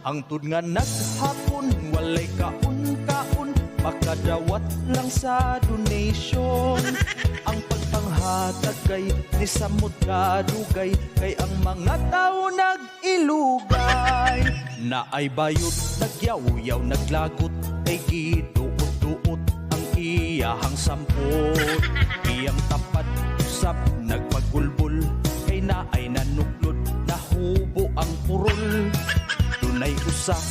Hangtod nga naghapon, walay kaun-kaun, makadawat lang sa donation. Ang pagpanghatag kay ni samot kadugay, kay ang mga tao nag-ilugay. Na ay bayot, nagyaw-yaw, naglagot, kay giduot-duot ang iyahang sampot. Iyang tapad, usap, nagpagulbul, kay na ay nanuklod, nahubo ang purol. Dunay usap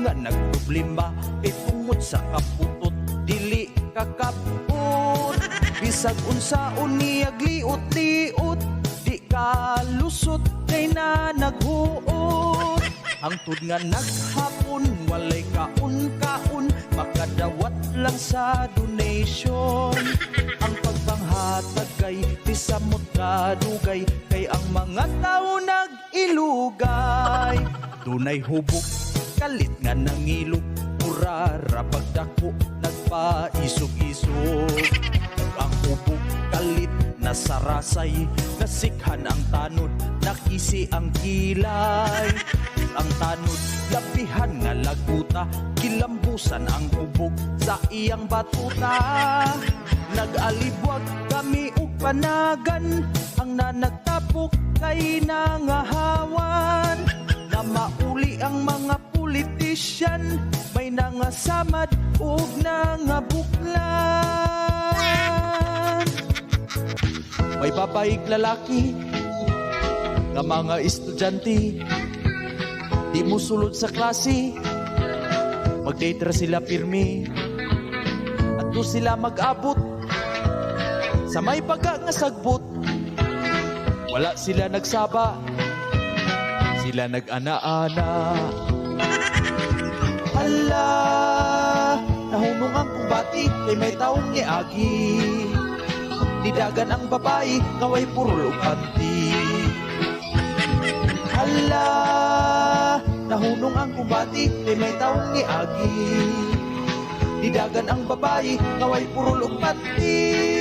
nga nagproblema, kay tungod sa kaputot, dili kakapot. Bisag unsaon niyag liot-liot, di kalusot, kay na naghuot. Hangtod nga naghapon, walay kaun-kaun, makadawat lang sa donation. Ang pagpanghatag kay di samot kadugay, kay ang mga tao nag-ilugay. Dunay hubog, kalit nga nangilog, murara pagdako, nagpaisog-isog. Ang hubog, kalit na sarasay, nasikhan ang tanod, nakisi ang kilay. Ang tanod, lapihan nga laguta, kilambusan ang hubog sa iyang batuta. Nag-alibwag kami ug panagan, ang nanagtapok kay nangahawan. Na mauli ang mga politisyan, may nangasamad ug nangabuklan. May babaeng lalaki nga mga estudyante, di mo sulod sa klase, mag-date ra sila pirmi, at do sila mag-abot sa may baga nga sagbot. Wala sila nagsaba, sila nag-ana-ana. Hala, nahunong ang kumbati, kay may taong niagi. Nidagan ang babae, kaway purol ug panty. Hala, nahunong ang kumbati, kay may taong niagi. Nidagan ang babae, kaway purol ug panty.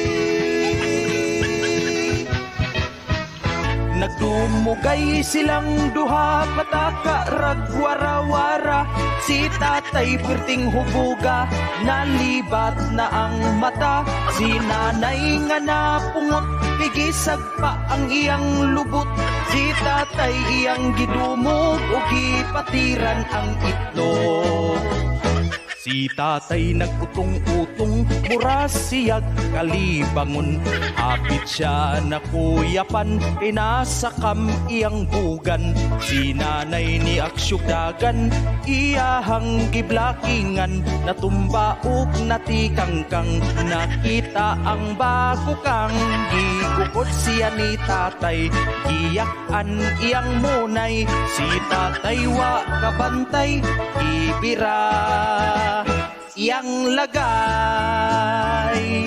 Nagdumugay silang duha, pataka ragwara-wara. Si tatay perting hubuga, nalibat na ang mata. Si nanay nga napungot, pigisag pa ang iyang lubot. Si tatay iyang gidumog, o gipatiran ang itlog. Si tatay nagutong-utong, mura siyag kalibangon. Hapit siya na kuyapan, kay nasa kam iyang bugan. Si nanay ni aksyugdagan, iyahang giblakingan. Natumba ug natikangkang, nakita ang bago kang. Gigukod siya ni tatay, giyakan iyang munay. Si tatay wa kabantay, ibira iyang lagay.